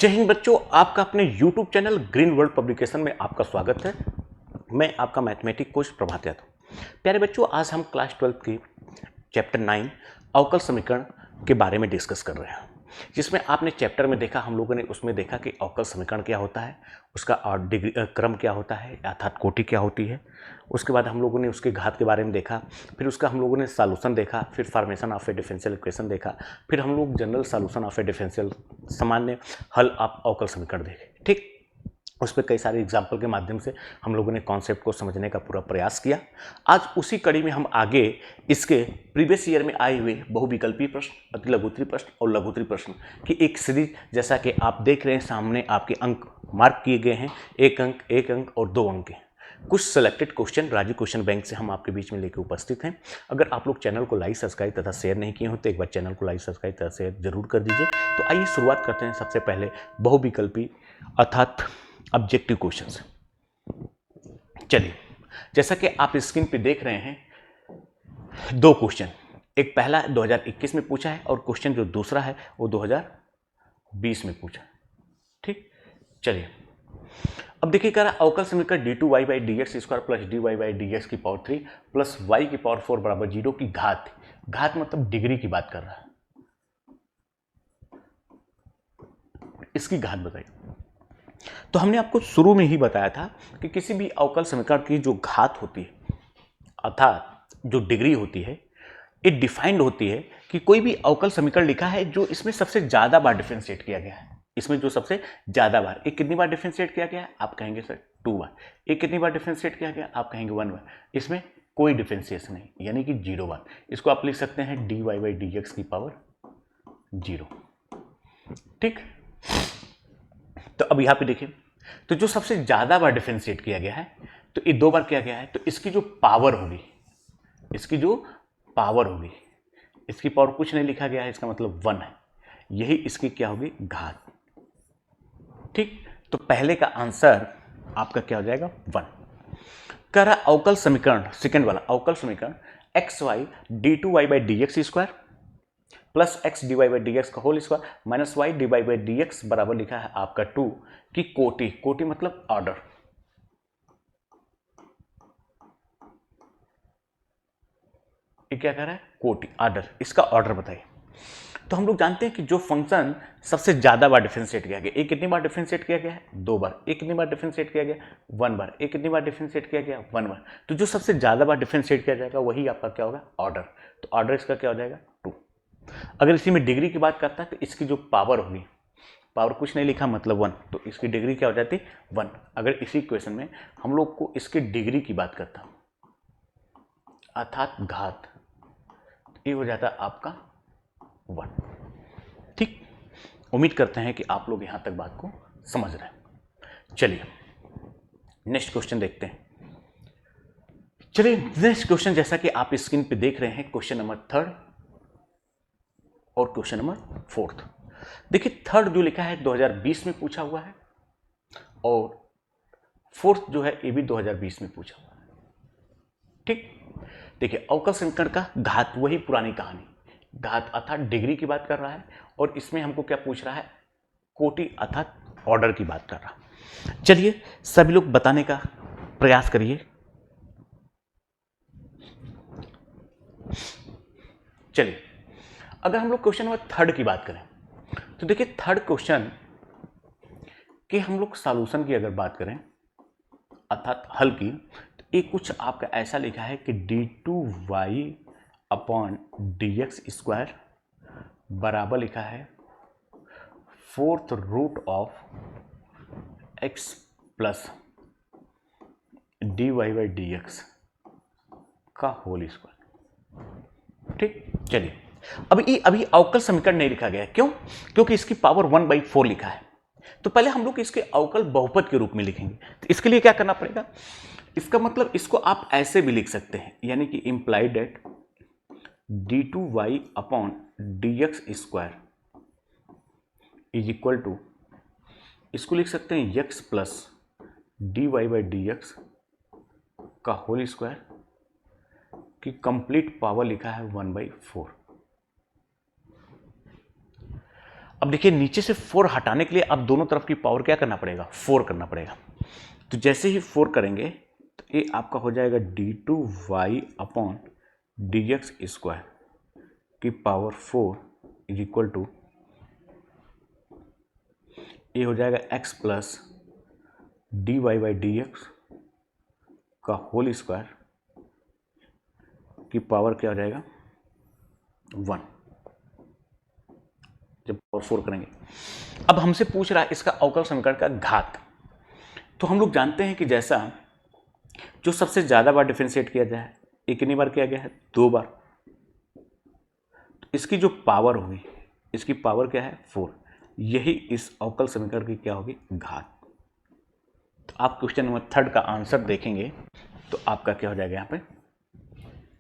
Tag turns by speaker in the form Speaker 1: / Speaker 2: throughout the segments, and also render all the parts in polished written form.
Speaker 1: जय हिंद बच्चों, आपका अपने YouTube channel green world publication में आपका स्वागत है। मैं आपका मैथमेटिक कोच प्रभात यादव। प्यारे बच्चों, आज हम क्लास 12 की चैप्टर 9 अवकल समीकरण के बारे में डिस्कस कर रहे हैं, जिसमें आपने चैप्टर में देखा, हम लोगों ने उसमें देखा कि अवकल समीकरण क्या होता है, उसका डिग्री क्रम क्या होता है, अर्थात कोटि क्या होती है। उसके बाद हम लोगों ने उसके घात के बारे में देखा, फिर उसका हम लोगों ने सॉल्यूशन देखा, फिर formation of A differential equation देखा, फिर हम लोग general solution of A differential सामान्य हल ऑफ अवकल समीकरण देखे। ठीक, उस पर कई सारे एग्जाम्पल के माध्यम से हम लोगों ने कॉन्सेप्ट को समझने का पूरा प्रयास किया। आज उसी कड़ी में हम आगे इसके प्रीवियस ईयर में आए हुए बहुविकल्पीय प्रश्न, अतिलघुत्तरीय प्रश्न और लघुत्तरीय प्रश्न की एक सीरीज, जैसा कि आप देख रहे हैं सामने आपके अंक मार्क किए गए हैं, एक अंक और 2 अंक के कुछ selected question Rajiv question bank से हम आपके बीच में लेकर उपस्थित हैं। अगर आप लोग चैनल को लाइक, सब्सक्राइब तथा शेयर नहीं किए हो तो एक बार चैनल को लाइक, सब्सक्राइब तथा शेयर जरूर कर दीजिए। तो आइए शुरुआत करते हैं सबसे पहले बहुविकल्पी अर्थात ऑब्जेक्टिव क्वेश्चंस। चलिए, जैसा कि आप स्क्रीन पे देख रहे हैं 2 क्वेश्चन, एक पहला 2021 में पूछा है और क्वेश्चन जो दूसरा है वो 2020 में पूछा है। ठीक, चलिए अब देखिए, कह रहा अवकल समीकरण d2y by d x square plus dy by d x की पावर 3 प्लस y की पावर 4 बराबर 0 की घात मतलब डिग्री की बात कर रहा है, इसकी घात बताइए। तो हमने आपको शुरू में ही बताया था कि किसी भी अवकल समीकरण की जो घात होती है अर्थात जो डिग्री होती है, ये डिफाइंड होती है कि कोई भी अवकल समीकरण लिखा है जो इसमें सबसे ज्यादा बार डिफरेंशिएट किया गया है। इसमें जो सबसे ज्यादा बार, एक कितनी बार डिफरेंशिएट किया गया है, आप कहेंगे सर 2 बार। एक कितनी बार डिफरेंशिएट किया गया, आप कहेंगे 1 बार। इसमें कोई डिफरेंशिएशन नहीं, यानी कि 0 बार। इसको आप लिख सकते हैं dy बाई डी एक्स की पावर 0। ठीक, तो अब यहां पे देखिए, तो जो सबसे ज्यादा बार डिफरेंशिएट किया गया है तो ये 2 बार किया गया है, तो इसकी जो पावर होगी, इसकी पावर कुछ नहीं लिखा गया है, इसका मतलब 1 है, यही इसकी क्या होगी, घात। ठीक, तो पहले का आंसर आपका क्या हो जाएगा, 1। कह रहा अवकल समीकरण, सेकंड वाला अवकल समीकरण x y d two y by d x square plus x d y by d x का whole square minus y d y by d x बराबर लिखा है आपका 2 की कोटि मतलब ऑर्डर। ये क्या कह रहा है, कोटि ऑर्डर, इसका ऑर्डर बताइए। तो हम लोग जानते हैं कि जो फंक्शन सबसे ज्यादा बार डिफरेंशिएट किया गया, एक कितनी बार डिफरेंशिएट किया गया है, 2 बार। एक कितनी बार डिफरेंशिएट किया गया, 1 बार। एक कितनी बार डिफरेंशिएट किया गया, 1 बार। तो जो सबसे ज्यादा बार डिफरेंशिएट किया जाएगा वही आपका क्या होगा, ऑर्डर। तो ऑर्डर इसका क्या हो जाएगा, 2। अगर इसी में डिग्री की बात करता है तो इसकी जो पावर होगी, पावर कुछ नहीं लिखा मतलब 1, तो इसकी डिग्री क्या हो जाती, 1। अगर इसी क्वेश्चन में हम लोग को इसकी डिग्री की बात करता अर्थात घात, ये हो जाता आपका 1। ठीक, उम्मीद करते हैं कि आप लोग यहां तक बात को समझ रहे हैं। चलिए नेक्स्ट क्वेश्चन देखते हैं। चलिए नेक्स्ट क्वेश्चन, जैसा कि आप स्क्रीन पे देख रहे हैं, क्वेश्चन नंबर 3 और क्वेश्चन नंबर 4। देखिए, थर्ड जो लिखा है 2020 में पूछा हुआ है और फोर्थ जो है ये भी 2020 में पूछा हुआ है। ठीक, देखिए अवकल समीकरण का घात, वही पुरानी कहानी, घात अर्थात डिग्री की बात कर रहा है और इसमें हमको क्या पूछ रहा है, कोटि अर्थात ऑर्डर की बात कर रहा है। चलिए सभी लोग बताने का प्रयास करिए। चलिए अगर हम लोग क्वेश्चन नंबर 3 की बात करें तो देखिए, थर्ड क्वेश्चन कि हम लोग सॉल्यूशन की अगर बात करें अर्थात हल की, तो एक कुछ आपका ऐसा लिखा है कि d2y upon d x square बराबर लिखा है 4th root of x plus d y by d x का होल स्क्वायर। ठीक, चलिए अभी अवकल समीकरण नहीं लिखा गया है, क्यों, क्योंकि इसकी पावर 1/4 लिखा है। तो पहले हम लोग इसके अवकल बहुपद के रूप में लिखेंगे। तो इसके लिए क्या करना पड़ेगा, इसका मतलब इसको आप ऐसे भी लिख सकते हैं, यानी कि implied at d2y upon d x square is equal to, इसको लिख सकते हैं x plus d y by d x का होल स्क्वायर की कंप्लीट पावर लिखा है 1/4। अब देखिए नीचे से 4 हटाने के लिए अब दोनों तरफ की पावर क्या करना पड़ेगा, 4 करना पड़ेगा। तो जैसे ही 4 करेंगे तो ये आपका हो जाएगा d2y अपॉन dx स्क्वायर की पावर 4 इज इक्वल टू ये हो जाएगा x plus dy by dx का होल स्क्वायर की पावर क्या हो जाएगा 1 जब पावर 4 करेंगे। अब हमसे पूछ रहा है इसका अवकल समीकरण का घात। तो हम लोग जानते हैं कि जैसा जो सबसे ज़्यादा बार डिफरेंशिएट किया जाए, ये कितनी बार किया गया है, 2 बार। तो इसकी जो पावर होगी, इसकी पावर क्या है 4, यही इस अवकल समीकरण की क्या होगी, घात। तो आप क्वेश्चन नंबर 3 का आंसर देखेंगे तो आपका क्या हो जाएगा यहाँ पे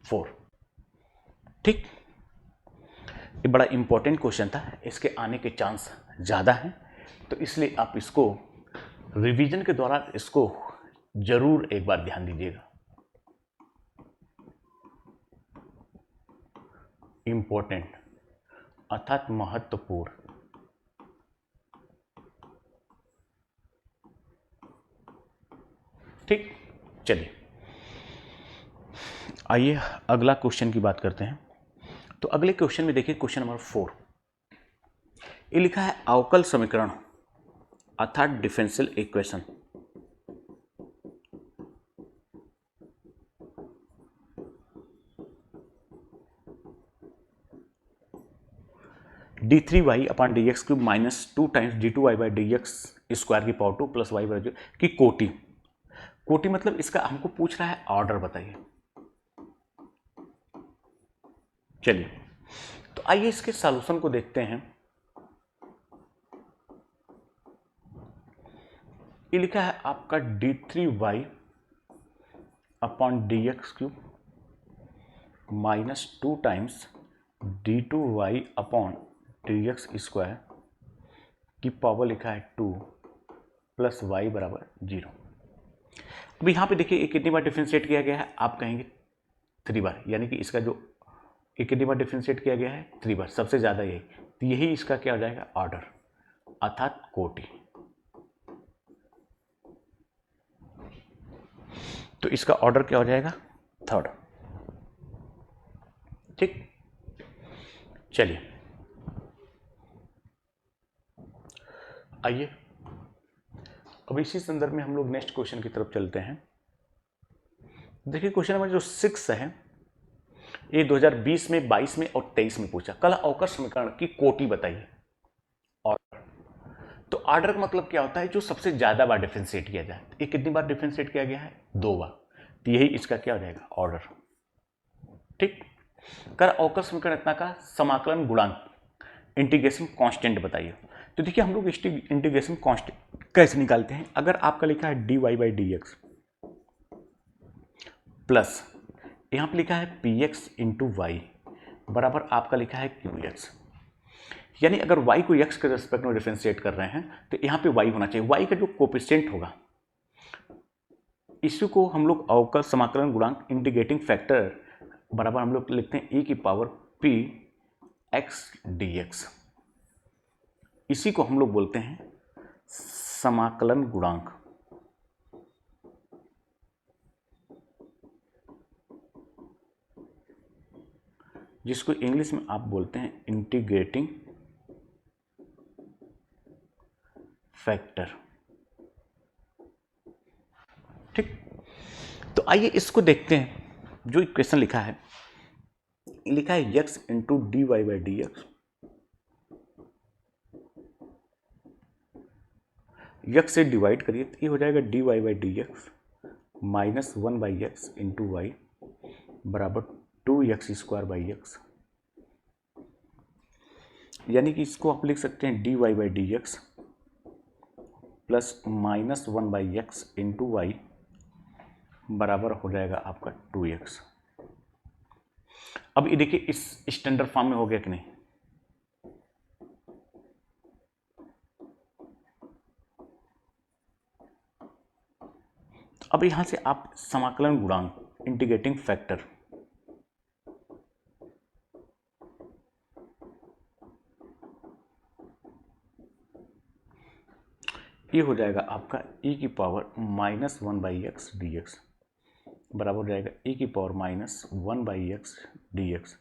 Speaker 1: 4। ठीक, ये बड़ा इंपॉर्टेंट क्वेश्चन था, इसके आने के चांस ज़्यादा हैं, तो इसलिए आप इसको रिवीजन के दौरान इसको जरूर एक बार ध्यान दीजिएगा। इंपॉर्टेंट अर्थात महत्वपूर्ण। ठीक, चलिए आइए अगला क्वेश्चन की बात करते हैं। तो अगले क्वेश्चन में देखिए क्वेश्चन नंबर 4, ये लिखा है अवकल समीकरण अर्थात differential equation d3y upon d x cube minus 2 times d2y by d x square की पावर 2 प्लस वाई बाई की कोटि। कोटि मतलब इसका हमको पूछ रहा है ऑर्डर बताइए। चलिए तो आइए इसके सॉल्यूशन को देखते हैं। ये लिखा है आपका d3y upon d x cube minus 2 times d2y upon d x square की पावर लिखा है 2 प्लस वाई बराबर 0। अब यहाँ पे देखिए ये कितनी बार डिफरेंशिएट किया गया है, आप कहेंगे 3 बार, यानी कि इसका जो ये कितनी बार डिफरेंशिएट किया गया है 3 बार, सबसे ज़्यादा यही, तो यही इसका क्या हो जाएगा ऑर्डर अर्थात कोटि। तो इसका ऑर्डर क्या हो जाएगा 3rd। ठीक, चलिए आइए अब इसी संदर्भ में हम लोग नेक्स्ट क्वेश्चन की तरफ चलते हैं। देखिए क्वेश्चन नंबर जो 6 है ये 2020 में, 22 में और 23 में पूछा। कल अवकल समीकरण की कोटि बताइए। ऑर्डर, तो ऑर्डर का मतलब क्या होता है, जो सबसे ज्यादा बार डिफरेंशिएट किया जाए। ये कितनी बार डिफरेंशिएट किया गया है 2 बार, तो यही इसका क्या हो जाएगा ऑर्डर। ठीक, कर अवकल समीकरण इतना का समाकलन गुणांक इंटीग्रेशन कांस्टेंट बताइए। तो देखिए हम लोग इंटीग्रेशन कांस्टेंट कैसे निकालते हैं। अगर आपका लिखा है dy by d x plus यहाँ पे लिखा है px इंटू वाई बराबर आपका लिखा है qx, यानी अगर y को x के रेस्पेक्ट में डिफरेंशिएट कर रहे हैं तो यहाँ पे y होना चाहिए। y का जो कोफिशिएंट होगा इसी को हम लोग अवकल समाकलन गुणांक इंटीग्रेटिंग फैक्टर बराबर हम लोग लिखते हैं e की पावर p x dx। इसी को हम लोग बोलते हैं समाकलन गुणांक। जिसको इंग्लिश में आप बोलते हैं इंटीग्रेटिंग फैक्टर। ठीक, तो आइए इसको देखते हैं। जो इक्वेशन लिखा है, लिखा है x into d y by d x, यक्स से डिवाइड करिए तो ये हो जाएगा d y by d x minus 1 by x into y बराबर 2x स्क्वायर बाई एक्स, यानी कि इसको आप लिख सकते हैं d y by d x plus minus 1 by x into y बराबर हो जाएगा आपका 2x। अब ये देखिए इस स्टैंडर्ड फॉर्म में हो गया कि नहीं। अब यहां से आप समाकलन गुणांक इंटीग्रेटिंग फैक्टर ये हो जाएगा आपका e की पावर -1/x dx बराबर हो जाएगा e की पावर -1/x dx।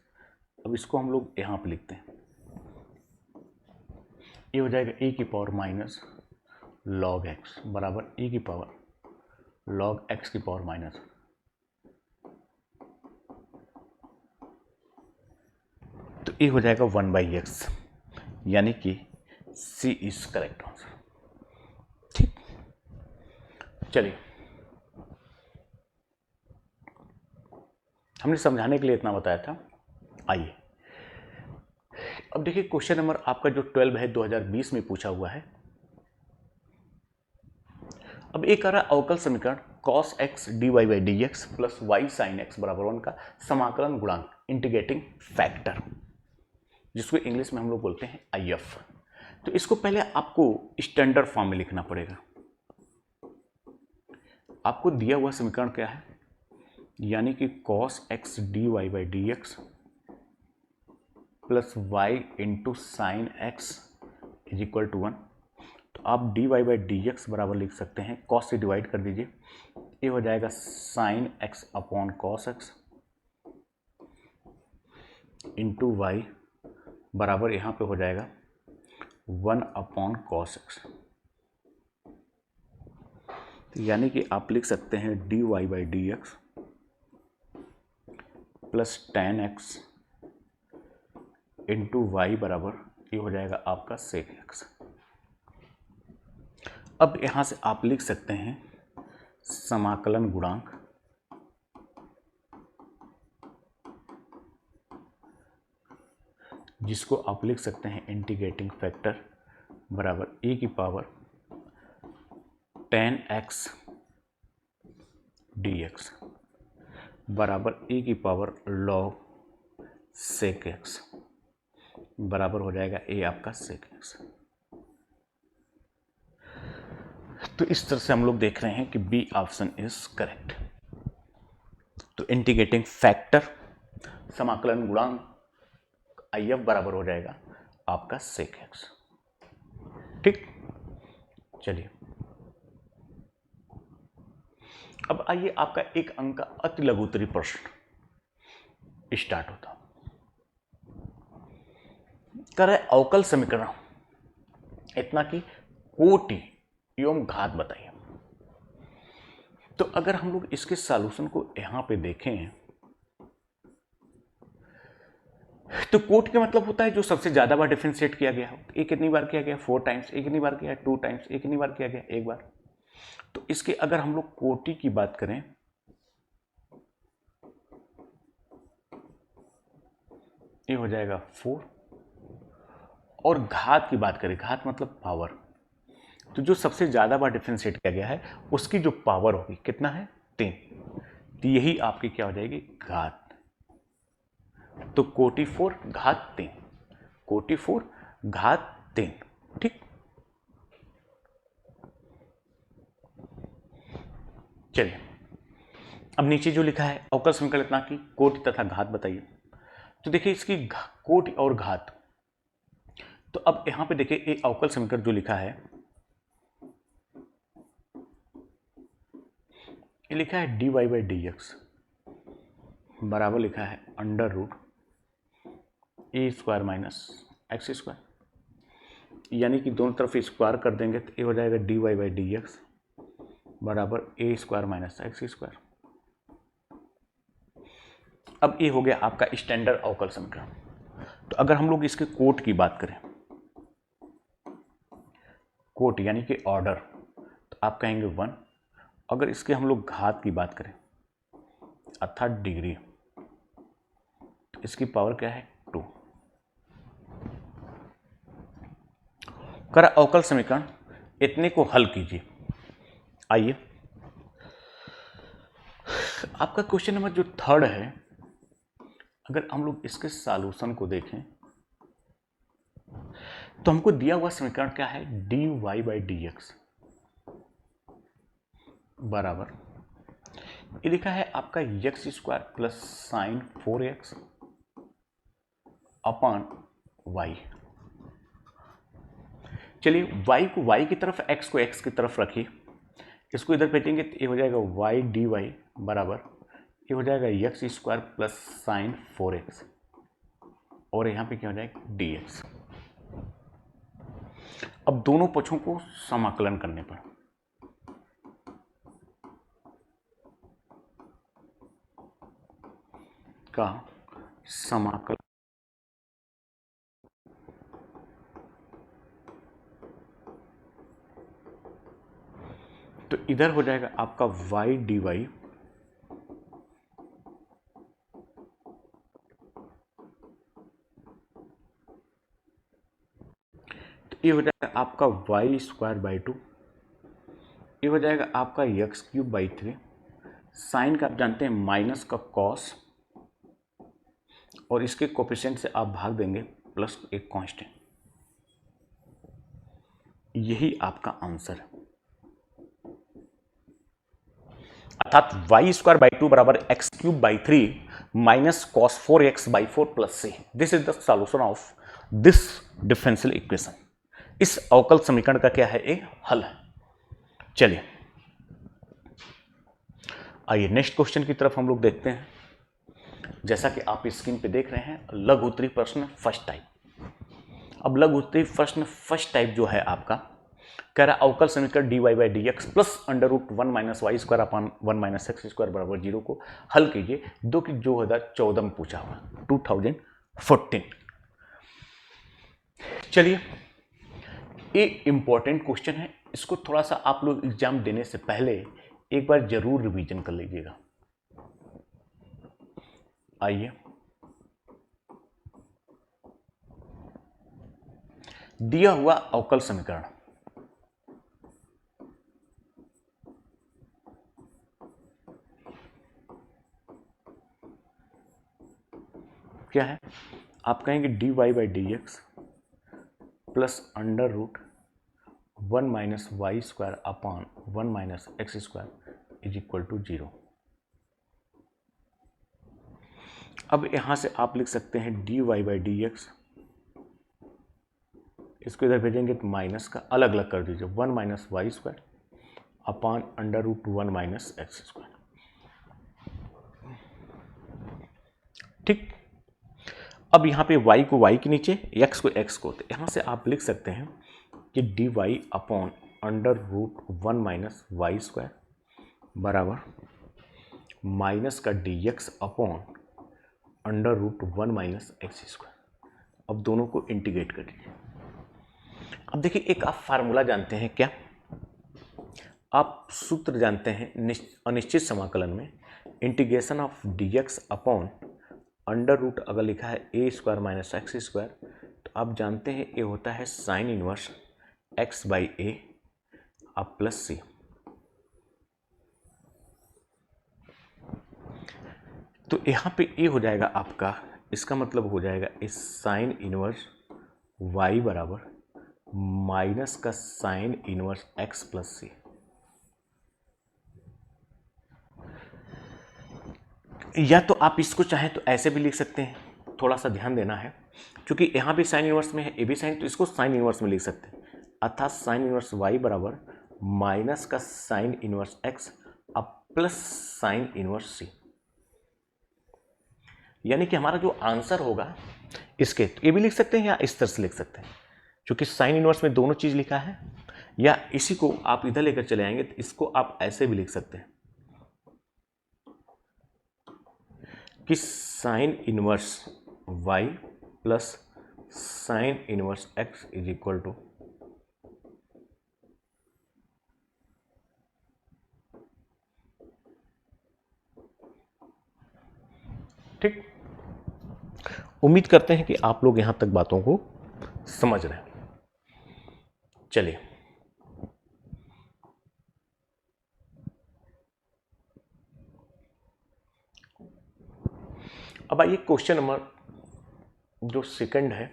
Speaker 1: अब इसको हम लोग यहाँ पे लिखते हैं, ये हो जाएगा e की पावर माइनस log x बराबर e की पावर log x की पावर माइनस, तो ये हो जाएगा 1/x, यानी कि C इज करेक्ट आंसर। ठीक, चलिए हमने समझाने के लिए इतना बताया था। आइए अब देखिए क्वेश्चन नंबर आपका जो 12 है 2020 में पूछा हुआ है। अब एक आ रहा अवकल समीकरण cos x dy/dx प्लस y sin x बराबर 1 का समाकलन गुणांक इंटीग्रेटिंग फैक्टर, जिसको इंग्लिश में हम लोग बोलते हैं IF। तो इसको पहले आपको स्टैंडर्ड फॉर्म में लिखना पड़ेगा। आपको दिया हुआ समीकरण क्या है, यानी कि cos x dy/dx प्लस y into sine x is equal to 1। तो आप dy/dx बराबर लिख सकते हैं, cos से डिवाइड कर दीजिए, ये हो जाएगा sine x upon cos x into y बराबर यहाँ पे हो जाएगा 1 अपॉन cos x। यानी कि आप लिख सकते हैं dy/dx प्लस tan x इंटू वाई बराबर ये हो जाएगा आपका sec x। अब यहाँ से आप लिख सकते हैं समाकलन गुणांक जिसको आप लिख सकते हैं इंटीग्रेटिंग फैक्टर बराबर e की पावर tan x dx बराबर e की पावर log sec x बराबर हो जाएगा a आपका sec x। तो इस तरह से हम लोग देख रहे हैं कि बी ऑप्शन इज करेक्ट। तो इंटीग्रेटिंग फैक्टर समाकलन गुणांक IF बराबर हो जाएगा आपका sec x। ठीक, चलिए अब आइए आपका एक अंक का अति लघुत्तरी प्रश्न स्टार्ट होता। कर रहे अवकल समीकरण इतना कि कोटि एवं घात बताइए। तो अगर हम लोग इसके सॉल्यूशन को यहां पे देखें तो कोटि का मतलब होता है जो सबसे ज्यादा बार डिफरेंशिएट किया गया हो। एक कितनी बार किया गया, 4 टाइम्स। एक कितनी बार किया, 2 टाइम्स। एक कितनी बार किया गया, एक बार। तो इसके अगर हम लोग कोटि की बात करें ये हो जाएगा 4, और घात की बात करें, घात मतलब पावर, तो जो सबसे ज्यादा बार डिफरेंशिएट किया गया है उसकी जो पावर होगी कितना है, 3। तो यही आपकी क्या हो जाएगी, घात। तो कोटि 4 घात 3, कोटि 4 घात 3। ठीक, चलिए अब नीचे जो लिखा है अवकल समीकरण इतना की कोटि तथा घात बताइए। तो देखिए इसकी कोटि और घात, तो अब यहां पे देखिए एक अवकल समीकरण जो लिखा है, ये लिखा है dy/dx बराबर लिखा है under root a² minus x², यानी कि दोनों तरफ स्क्वायर कर देंगे तो ये हो जाएगा dy/dx बराबर a² माइनस x²। अब ये हो गया आपका स्टैंडर्ड अवकल समीकरण। तो अगर हम लोग इसके कोट की बात करें, कोट यानी कि ऑर्डर, तो आप कहेंगे 1। अगर इसके हम लोग घात की बात करें अर्थात डिग्री, तो इसकी पावर क्या है, 2। कर अवकल समीकरण इतने को हल कीजिए। आइए आपका क्वेश्चन नंबर जो 3 है, अगर हम लोग इसके सॉल्यूशन को देखें तो हमको दिया हुआ समीकरण क्या है, dy/dx बराबर ये लिखा है आपका x² plus sign 4x upon y। चलिए y को y की तरफ, x को x की तरफ रखिए, इसको इधर भेजेंगे तो ये हो जाएगा y dy बराबर, ये हो जाएगा x square plus sign 4x, और यहाँ पे क्या हो जाएगा dx। अब दोनों पक्षों को समाकलन करने पर का समाकलन, तो इधर हो जाएगा आपका y dy तो ये हो जाएगा आपका y स्क्वायर बाई 2, ये हो जाएगा आपका एक्स क्यूब बाई 3, साइन का आप जानते हैं माइनस का कॉस, और इसके कोफिशिएंट से आप भाग देंगे प्लस एक कांस्टेंट। यही आपका आंसर है, अर्थात y स्क्वायर बाई 2 बराबर x cube by 3 minus cos 4x by 4 plus c. This is the solution of this differential equation. इस अवकल समीकरण का क्या है, एक हल है। चलिए आइए नेक्स्ट क्वेश्चन की तरफ हम लोग देखते हैं। जैसा कि आप स्क्रीन पे देख रहे हैं, लघु उत्तरीय प्रश्न फर्स्ट टाइप। अब लघु उत्तरीय प्रश्न फर्स्ट टाइप जो है आपका, कह रहा अवकल समीकरण dy by d x plus under root 1 minus y square upon 1 minus x square बराबर 0 को हल कीजिए, जो कि 2014 में पूछा हुआ, 2014। चलिए, ये इंपॉर्टेंट क्वेश्चन है, इसको थोड़ा सा आप लोग एग्जाम देने से पहले एक बार जरूर रिवीजन कर लीजिएगा। आइए, दिया हुआ अवकल समीकरण क्या है, आप कहेंगे dy by d x plus under root 1 minus y square upon 1 minus x square is equal to 0। अब यहां से आप लिख सकते हैं dy बाई डी एक्स, इसको इधर भेजेंगे तो माइनस का अलग अलग कर दीजिए, 1 minus y square upon under root 1 minus x square. ठीक, अब यहाँ पे y को y के नीचे, x को x को, तो यहाँ से आप लिख सकते हैं कि dy upon under root 1 minus y square बराबर माइनस का dx upon under root 1 minus x square. अब दोनों को इंटीग्रेट कर दीजिए। अब देखिए, एक आप फार्मूला जानते हैं क्या, आप सूत्र जानते हैं अनिश्चित समाकलन में integration of dx upon under root अगर लिखा है a square minus x square, तो आप जानते हैं ये होता है sine inverse x by a अब प्लस सी। तो यहाँ पे ए हो जाएगा आपका, इसका मतलब हो जाएगा इस साइन इनवर्स वाई बराबर माइनस का साइन इनवर्स एक्स प्लस सी। या तो आप इसको चाहें तो ऐसे भी लिख सकते हैं, थोड़ा सा ध्यान देना है क्योंकि यहाँ भी साइन इनवर्स में है, ए भी साइन, तो इसको साइन इनवर्स में लिख सकते हैं, अर्थात साइन इनवर्स वाई बराबर माइनस का साइन इनवर्स एक्स अब प्लस साइन इनवर्स सी। यानी कि हमारा जो आंसर होगा इसके, तो ये भी लिख सकते हैं या इस तरह से लिख सकते हैं, क्योंकि साइन इनवर्स में दोनों चीज लिखा है, या इसी को आप इधर लेकर चले आएंगे तो इसको आप ऐसे भी लिख सकते हैं कि sine inverse y plus sine inverse x is equal to ठीक। उम्मीद करते हैं कि आप लोग यहां तक बातों को समझ रहे हैं। चलिए, अब आइए क्वेश्चन नंबर जो सेकंड है,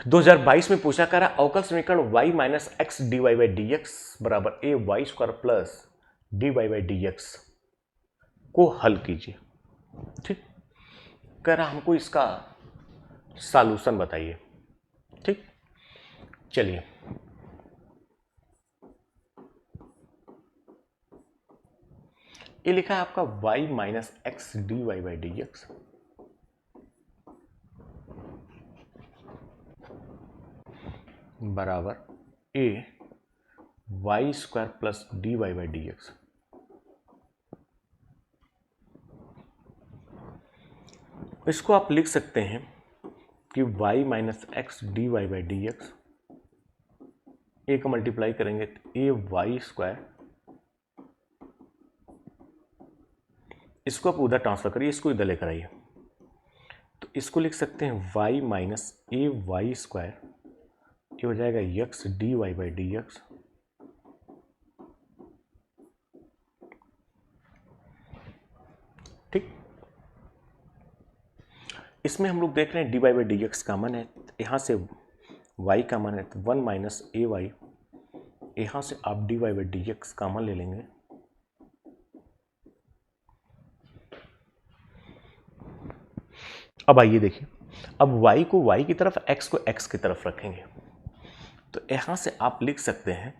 Speaker 1: दो 2022 में पूछा करा अवकल समीकरण y minus x d y by d x बराबर a y square plus d y by d x को हल कीजिए। ठीक, कह रहा हमको इसका सॉल्यूशन बताइए। ठीक, चलिए ये लिखा है आपका y minus x d y by d x बराबर a y square plus d y by d x. इसको आप लिख सकते हैं कि y minus x d y by d x, a का मल्टीप्लाई करेंगे तो ए वाई स्क्वायर, इसको आप उधर ट्रांसफर करिए, इसको इधर लेकर आइए, तो इसको लिख सकते हैं y minus a y square, ये हो जाएगा यक्स d y by d x ठीक। इसमें हम लोग देख रहे हैं d y by d x common है, यहाँ से y कॉमन है तो 1 माइनस ए वाई, यहाँ से आप d y by d x common ले लेंगे, अब आइए देखिए, अब y को y की तरफ, x को x की तरफ रखेंगे, तो यहाँ से आप लिख सकते हैं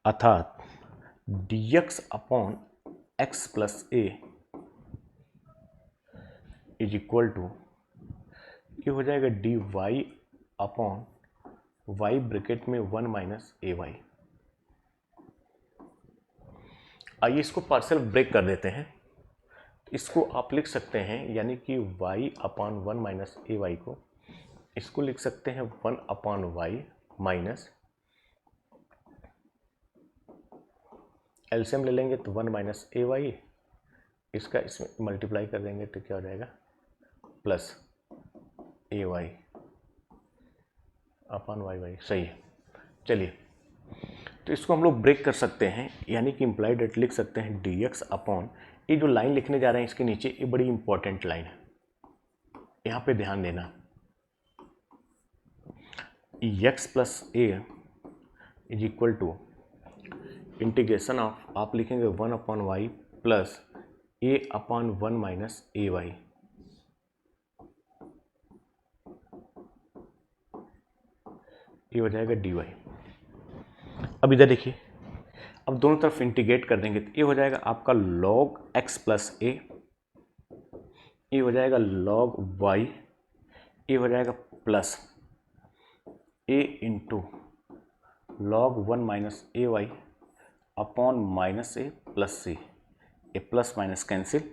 Speaker 1: अर्थात dx upon x plus a is equal to, ये हो जाएगा dy अपॉन y ब्रैकेट में 1 माइनस ए वाई। आइए इसको पार्शियल ब्रेक कर देते हैं, इसको आप लिख सकते हैं यानी कि y upon 1 minus a Y को, इसको लिख सकते हैं 1 अपॉन वाई माइनस, एलसीएम ले लेंगे तो 1 माइनस ए वाई, इसका इसमें मल्टीप्लाई कर देंगे तो क्या हो जाएगा प्लस ए वाई अपॉन वाई वाई, सही है। चलिए तो इसको हम लोग ब्रेक कर सकते हैं, यानी कि इम्प्लाइड रेट लिख सकते हैं dx अपॉन, ये जो लाइन लिखने जा रहे हैं इसके नीचे, ये बड़ी इंपॉर्टेंट लाइन है, यहाँ पे ध्यान देना, x plus a is equal to integration of, आप लिखेंगे 1 upon y plus a upon 1 minus a y, ये हो जाएगा dy। अब इधर देखिए, अब दोनों तरफ इंटीग्रेट कर देंगे तो ये हो जाएगा आपका log x प्लस ए, ये हो जाएगा log y, ये हो जाएगा plus a into log 1 minus a y upon minus a plus c, a plus minus cancel,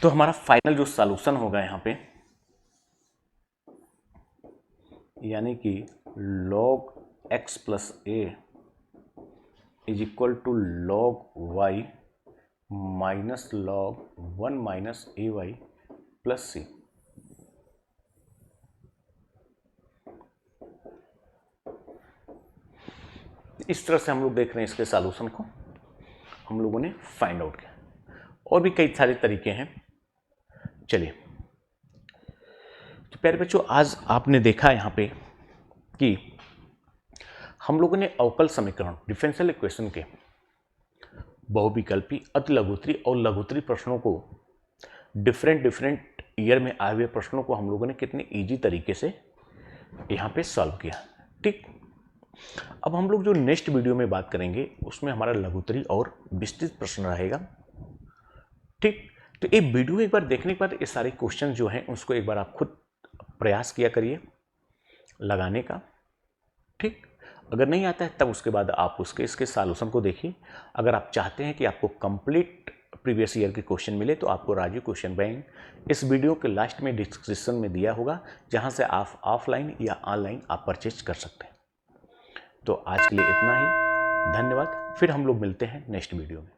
Speaker 1: तो हमारा फाइनल जो सॉल्यूशन होगा यहाँ पे, यानी कि log x plus a is equal to log y minus log 1 minus a y plus c. इस तरह से हम लोग देख रहे हैं इसके सॉल्यूशन को, हम लोगों ने फाइंड आउट किया, और भी कई सारे तरीके हैं। चलिए तो प्यारे बच्चों, आज आपने देखा यहाँ पे कि हम लोगों ने अवकल समीकरण, डिफरेंशियल इक्वेशन के बहुविकल्पी, अतिलघुत्तरी और लघुत्तरी प्रश्नों को, डिफरेंट ईयर में आए हुए प्रश्नों को हम लोगों ने कितने इजी तरीके से यहाँ पे सॉल्व किया। ठीक, अब हम लोग जो नेक्स्ट वीडियो में बात करेंगे उसमें हमारा लघुत्तरी और विस्तृत प्रश्न रहेगा। ठीक, तो ये वीडियो एक बार देखने के बाद ये सारे क्वेश्चन जो हैं उसको एक बार आप खुद प्रयास किया करिए लगाने का। ठीक, अगर नहीं आता है तब उसके बाद आप इसके सॉल्यूशन को देखिए। अगर आप चाहते हैं कि आपको कंप्लीट प्रीवियस ईयर के क्वेश्चन मिले तो आपको राजीव क्वेश्चन बैंक इस वीडियो के लास्ट में डिस्क्रिप्शन में दिया होगा, जहां से आप ऑफलाइन या ऑनलाइन आप परचेज कर सकते हैं। तो आज के लिए इतना ही, धन्यवाद। फिर हम लोग मिलते हैं नेक्स्ट वीडियो में।